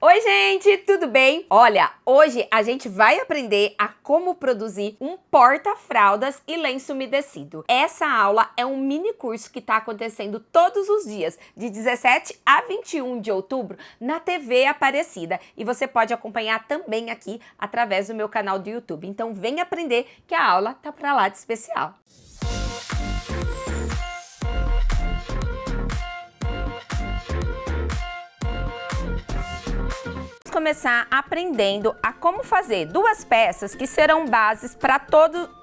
Oi gente, tudo bem? Olha, hoje a gente vai aprender a como produzir um porta-fraldas e lenço umedecido. Essa aula é um mini curso que está acontecendo todos os dias, de 17 a 21 de outubro, na TV Aparecida. E você pode acompanhar também aqui através do meu canal do YouTube. Então vem aprender que a aula tá pra lá de especial. Começar aprendendo a como fazer duas peças que serão bases para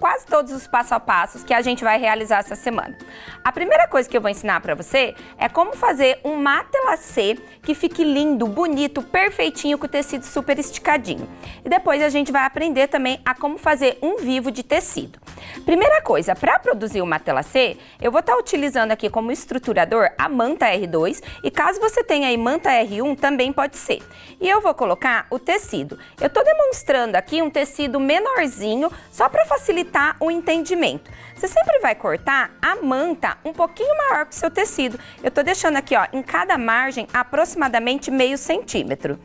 quase todos os passo a passos que a gente vai realizar essa semana. A primeira coisa que eu vou ensinar para você é como fazer um matelassê que fique lindo, bonito, perfeitinho, com o tecido super esticadinho. E depois a gente vai aprender também a como fazer um vivo de tecido. Primeira coisa, para produzir o matelassê, eu vou estar utilizando aqui como estruturador a manta R2 e caso você tenha aí manta R1 também pode ser. E eu vou colocar o tecido. Eu estou demonstrando aqui um tecido menorzinho só para facilitar o entendimento. Você sempre vai cortar a manta um pouquinho maior que o seu tecido. Eu estou deixando aqui, ó, em cada margem aproximadamente meio centímetro.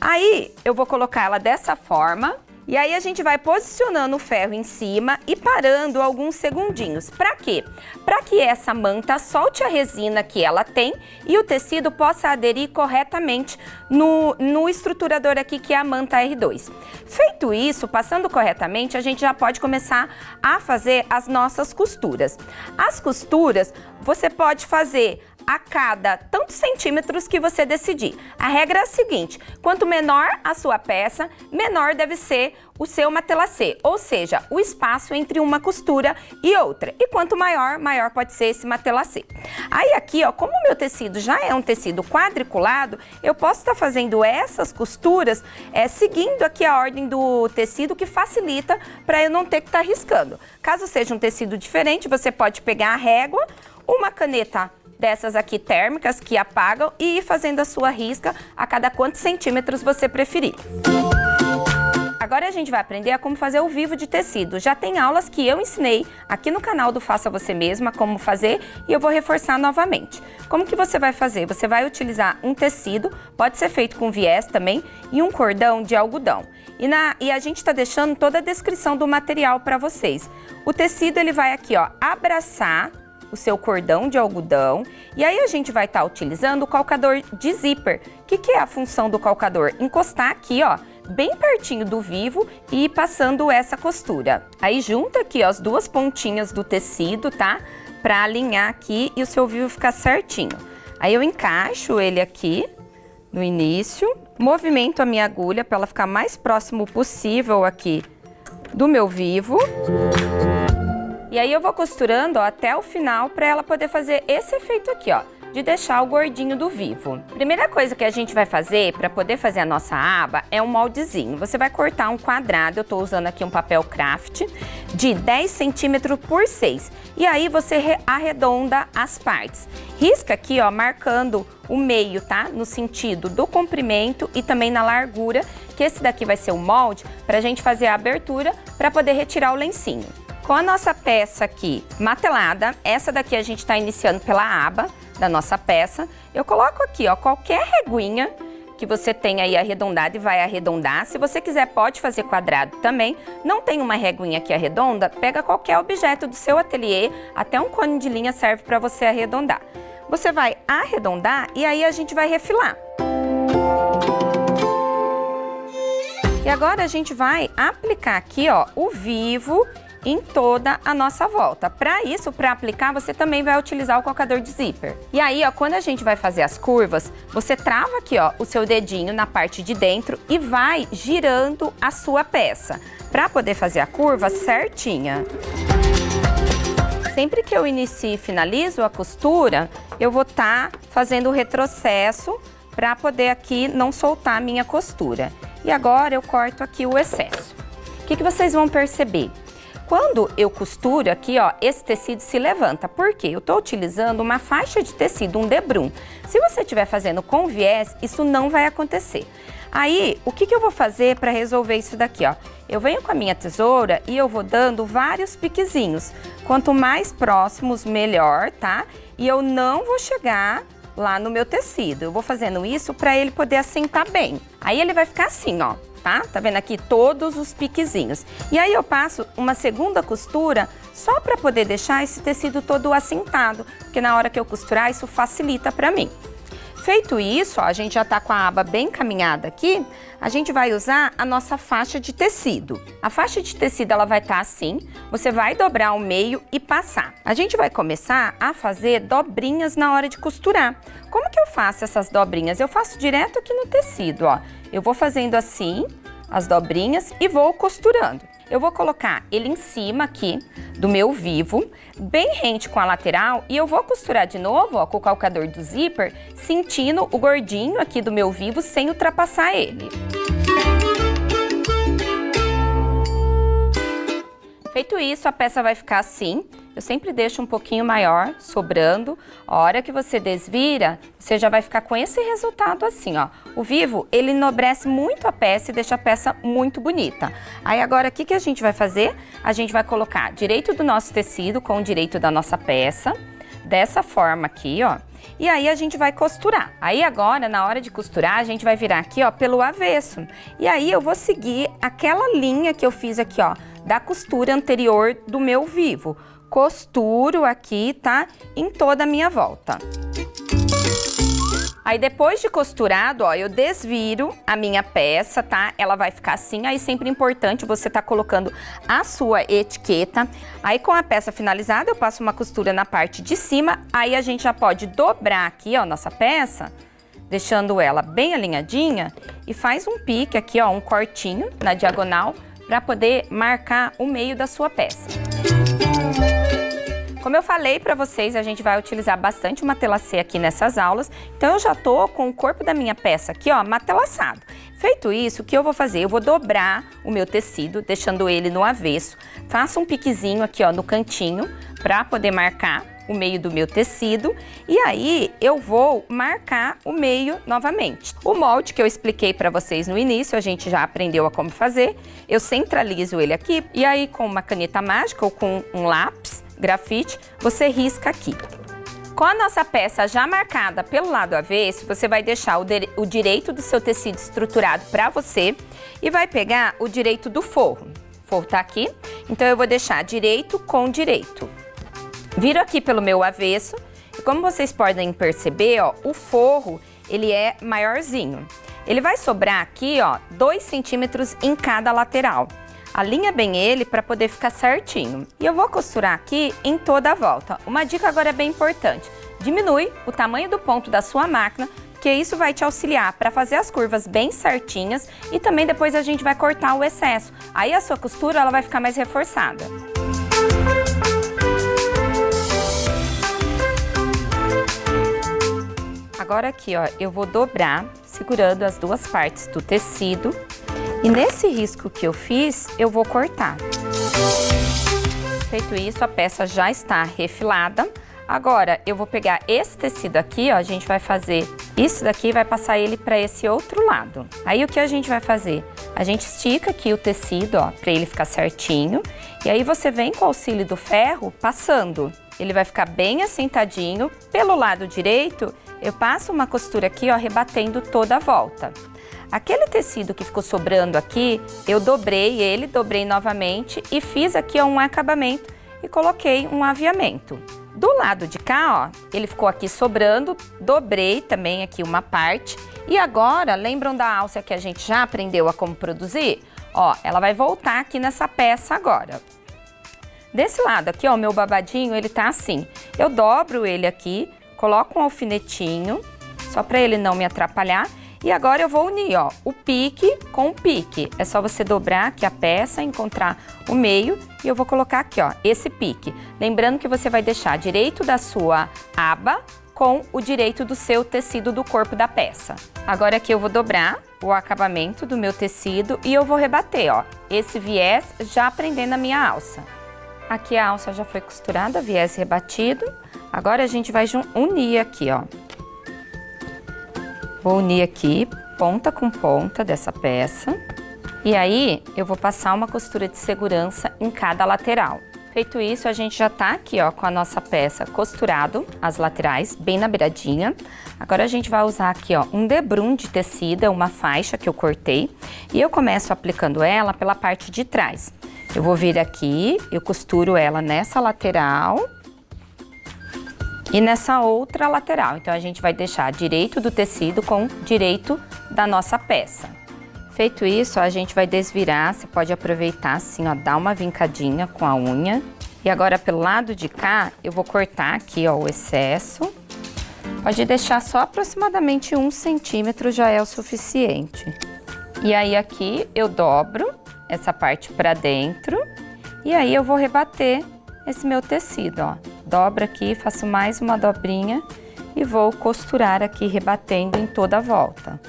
Aí eu vou colocar ela dessa forma. E aí a gente vai posicionando o ferro em cima e parando alguns segundinhos. Para quê? Para que essa manta solte a resina que ela tem e o tecido possa aderir corretamente no estruturador aqui, que é a manta R2. Feito isso, passando corretamente, a gente já pode começar a fazer as nossas costuras. As costuras você pode fazer a cada tantos centímetros que você decidir. A regra é a seguinte: quanto menor a sua peça, menor deve ser o seu matelassê, ou seja, o espaço entre uma costura e outra. E quanto maior, maior pode ser esse matelassê. Aí aqui, ó, como o meu tecido já é um tecido quadriculado, eu posso estar fazendo essas costuras seguindo aqui a ordem do tecido, que facilita para eu não ter que estar riscando. Caso seja um tecido diferente, você pode pegar a régua, uma caneta dessas aqui térmicas que apagam e ir fazendo a sua risca a cada quantos centímetros você preferir. Agora a gente vai aprender a como fazer o vivo de tecido. Já tem aulas que eu ensinei aqui no canal do Faça Você Mesma como fazer e eu vou reforçar novamente. Como que você vai fazer? Você vai utilizar um tecido, pode ser feito com viés também, e um cordão de algodão. E a gente está deixando toda a descrição do material para vocês. O tecido ele vai aqui, ó, abraçar o seu cordão de algodão, e aí a gente vai estar utilizando o calcador de zíper. O que é a função do calcador? Encostar aqui, ó, bem pertinho do vivo e ir passando essa costura. Aí junta aqui, ó, as duas pontinhas do tecido, tá? Pra alinhar aqui e o seu vivo ficar certinho. Aí eu encaixo ele aqui no início, movimento a minha agulha para ela ficar mais próximo possível aqui do meu vivo. E aí eu vou costurando, ó, até o final para ela poder fazer esse efeito aqui, ó, de deixar o gordinho do vivo. Primeira coisa que a gente vai fazer para poder fazer a nossa aba é um moldezinho. Você vai cortar um quadrado, eu tô usando aqui um papel craft de 10 centímetros por 6. E aí você arredonda as partes. Risca aqui, ó, marcando o meio, tá? No sentido do comprimento e também na largura, que esse daqui vai ser o molde pra gente fazer a abertura para poder retirar o lencinho. Com a nossa peça aqui matelada, essa daqui a gente está iniciando pela aba da nossa peça. Eu coloco aqui, ó, qualquer reguinha que você tenha aí arredondada e vai arredondar. Se você quiser, pode fazer quadrado também. Não tem uma reguinha aqui arredonda, pega qualquer objeto do seu ateliê, até um cone de linha serve para você arredondar. Você vai arredondar e aí a gente vai refilar. E agora a gente vai aplicar aqui, ó, o vivo em toda a nossa volta. Para isso, para aplicar, você também vai utilizar o calcador de zíper. E aí, ó, quando a gente vai fazer as curvas, você trava aqui, ó, o seu dedinho na parte de dentro e vai girando a sua peça, para poder fazer a curva certinha. Sempre que eu inicio e finalizo a costura, eu vou estar fazendo o retrocesso para poder aqui não soltar a minha costura. E agora eu corto aqui o excesso. O que vocês vão perceber? Quando eu costuro aqui, ó, esse tecido se levanta. Por quê? Eu estou utilizando uma faixa de tecido, um debrum. Se você estiver fazendo com viés, isso não vai acontecer. Aí, o que eu vou fazer para resolver isso daqui, ó? Eu venho com a minha tesoura e eu vou dando vários piquezinhos. Quanto mais próximos, melhor, tá? E eu não vou chegar lá no meu tecido. Eu vou fazendo isso para ele poder assentar bem. Aí ele vai ficar assim, ó, tá? Tá vendo aqui todos os piquezinhos. E aí eu passo uma segunda costura só para poder deixar esse tecido todo assentado, porque na hora que eu costurar isso facilita para mim. Feito isso, ó, a gente já tá com a aba bem caminhada aqui, a gente vai usar a nossa faixa de tecido. A faixa de tecido, ela vai estar assim, você vai dobrar ao meio e passar. A gente vai começar a fazer dobrinhas na hora de costurar. Como que eu faço essas dobrinhas? Eu faço direto aqui no tecido, ó. Eu vou fazendo assim, as dobrinhas, e vou costurando. Eu vou colocar ele em cima aqui do meu vivo, bem rente com a lateral, e eu vou costurar de novo, ó, com o calcador do zíper, sentindo o gordinho aqui do meu vivo sem ultrapassar ele. Feito isso, a peça vai ficar assim. Eu sempre deixo um pouquinho maior, sobrando. A hora que você desvira, você já vai ficar com esse resultado assim, ó. O vivo, ele enobrece muito a peça e deixa a peça muito bonita. Aí agora, o que a gente vai fazer? A gente vai colocar direito do nosso tecido com o direito da nossa peça, dessa forma aqui, ó. E aí a gente vai costurar. Aí agora, na hora de costurar, a gente vai virar aqui, ó, pelo avesso. E aí eu vou seguir aquela linha que eu fiz aqui, ó, da costura anterior do meu vivo. Costuro aqui, tá? Em toda a minha volta. Aí depois de costurado, ó, eu desviro a minha peça, tá? Ela vai ficar assim, aí sempre importante você tá colocando a sua etiqueta. Aí com a peça finalizada, eu passo uma costura na parte de cima, aí a gente já pode dobrar aqui, ó, nossa peça, deixando ela bem alinhadinha, e faz um pique aqui, ó, um cortinho na diagonal, para poder marcar o meio da sua peça. Como eu falei para vocês, a gente vai utilizar bastante o matelacê aqui nessas aulas, então eu já tô com o corpo da minha peça aqui, ó, matelaçado. Feito isso, o que eu vou fazer? Eu vou dobrar o meu tecido, deixando ele no avesso. Faço um piquezinho aqui, ó, no cantinho, para poder marcar o meio do meu tecido, e aí eu vou marcar o meio novamente. O molde que eu expliquei para vocês no início, a gente já aprendeu a como fazer. Eu centralizo ele aqui, e aí com uma caneta mágica ou com um lápis grafite, você risca aqui. Com a nossa peça já marcada pelo lado avesso, você vai deixar o direito do seu tecido estruturado para você e vai pegar o direito do forro. O forro tá aqui, então eu vou deixar direito com direito. Viro aqui pelo meu avesso e como vocês podem perceber, ó, o forro, ele é maiorzinho. Ele vai sobrar aqui, ó, 2 centímetros em cada lateral. Alinha bem ele para poder ficar certinho. E eu vou costurar aqui em toda a volta. Uma dica agora é bem importante. Diminui o tamanho do ponto da sua máquina, porque isso vai te auxiliar para fazer as curvas bem certinhas e também depois a gente vai cortar o excesso. Aí a sua costura ela vai ficar mais reforçada. Agora aqui, ó, eu vou dobrar, segurando as duas partes do tecido. E nesse risco que eu fiz, eu vou cortar. Feito isso, a peça já está refilada. Agora, eu vou pegar esse tecido aqui, ó, a gente vai fazer isso daqui e vai passar ele para esse outro lado. Aí, o que a gente vai fazer? A gente estica aqui o tecido, ó, para ele ficar certinho. E aí, você vem com o auxílio do ferro passando. Ele vai ficar bem assentadinho. Pelo lado direito, eu passo uma costura aqui, ó, rebatendo toda a volta. Aquele tecido que ficou sobrando aqui, eu dobrei ele, dobrei novamente e fiz aqui, ó, um acabamento e coloquei um aviamento. Do lado de cá, ó, ele ficou aqui sobrando, dobrei também aqui uma parte. E agora, lembram da alça que a gente já aprendeu a como produzir? Ó, ela vai voltar aqui nessa peça agora. Desse lado aqui, ó, o meu babadinho, ele tá assim. Eu dobro ele aqui, coloco um alfinetinho, só para ele não me atrapalhar. E agora eu vou unir, ó, o pique com o pique. É só você dobrar aqui a peça, encontrar o meio e eu vou colocar aqui, ó, esse pique. Lembrando que você vai deixar direito da sua aba com o direito do seu tecido do corpo da peça. Agora aqui eu vou dobrar o acabamento do meu tecido e eu vou rebater, ó, esse viés já prendendo a minha alça. Aqui a alça já foi costurada, viés rebatido. Agora a gente vai unir aqui, ó. Vou unir aqui, ponta com ponta dessa peça. E aí, eu vou passar uma costura de segurança em cada lateral. Feito isso, a gente já tá aqui, ó, com a nossa peça costurado, as laterais, bem na beiradinha. Agora a gente vai usar aqui, ó, um debrum de tecido, uma faixa que eu cortei. E eu começo aplicando ela pela parte de trás. Eu vou vir aqui, eu costuro ela nessa lateral e nessa outra lateral. Então, a gente vai deixar direito do tecido com direito da nossa peça. Feito isso, a gente vai desvirar, você pode aproveitar assim, ó, dar uma vincadinha com a unha. E agora, pelo lado de cá, eu vou cortar aqui, ó, o excesso. Pode deixar só aproximadamente 1 centímetro, já é o suficiente. E aí, aqui, eu dobro essa parte pra dentro. E aí, eu vou rebater esse meu tecido, ó. Dobro aqui, faço mais uma dobrinha e vou costurar aqui, rebatendo em toda a volta.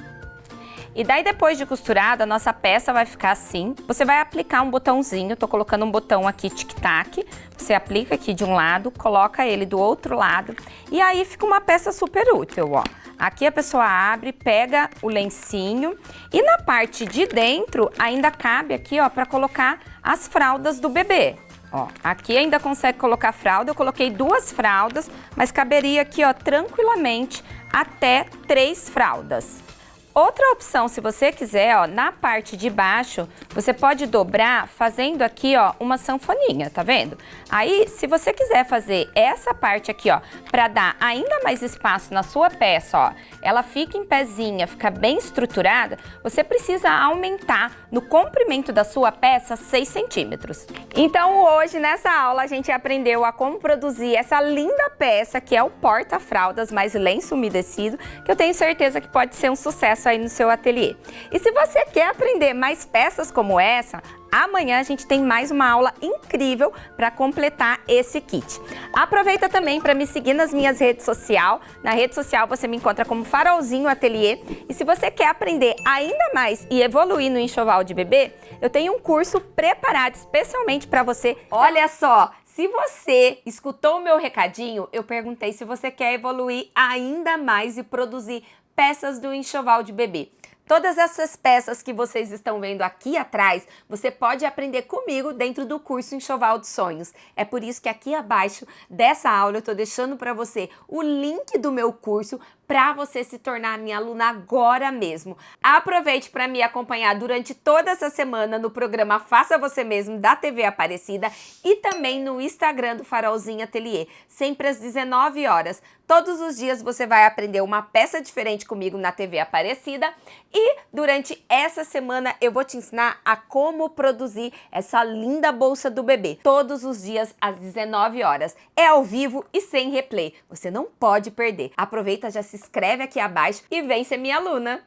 E daí, depois de costurada, a nossa peça vai ficar assim. Você vai aplicar um botãozinho, tô colocando um botão aqui tic-tac. Você aplica aqui de um lado, coloca ele do outro lado. E aí fica uma peça super útil, ó. Aqui a pessoa abre, pega o lencinho e na parte de dentro ainda cabe aqui, ó, pra colocar as fraldas do bebê. Ó, aqui ainda consegue colocar fralda, eu coloquei 2 fraldas, mas caberia aqui, ó, tranquilamente até 3 fraldas. Outra opção, se você quiser, ó, na parte de baixo, você pode dobrar fazendo aqui, ó, uma sanfoninha, tá vendo? Aí, se você quiser fazer essa parte aqui, ó, pra dar ainda mais espaço na sua peça, ó, ela fica em pezinha, fica bem estruturada, você precisa aumentar no comprimento da sua peça 6 centímetros. Então, hoje, nessa aula, a gente aprendeu a como produzir essa linda peça, que é o porta-fraldas mais lenço umedecido, que eu tenho certeza que pode ser um sucesso aí no seu ateliê. E se você quer aprender mais peças como essa, amanhã a gente tem mais uma aula incrível para completar esse kit. Aproveita também para me seguir nas minhas redes sociais. Na rede social você me encontra como Farolzinho Ateliê. E se você quer aprender ainda mais e evoluir no enxoval de bebê, eu tenho um curso preparado especialmente para você. Olha só! Se você escutou o meu recadinho, eu perguntei se você quer evoluir ainda mais e produzir peças do enxoval de bebê. Todas essas peças que vocês estão vendo aqui atrás, você pode aprender comigo dentro do curso Enxoval dos Sonhos. É por isso que aqui abaixo dessa aula eu estou deixando para você o link do meu curso para você se tornar minha aluna agora mesmo. Aproveite para me acompanhar durante toda essa semana no programa Faça Você Mesmo da TV Aparecida e também no Instagram do Farolzinho Ateliê, sempre às 19 horas. Todos os dias você vai aprender uma peça diferente comigo na TV Aparecida e durante essa semana eu vou te ensinar a como produzir essa linda bolsa do bebê. Todos os dias às 19 horas. É ao vivo e sem replay. Você não pode perder. Aproveita, já se inscreve aqui abaixo e vem ser minha aluna.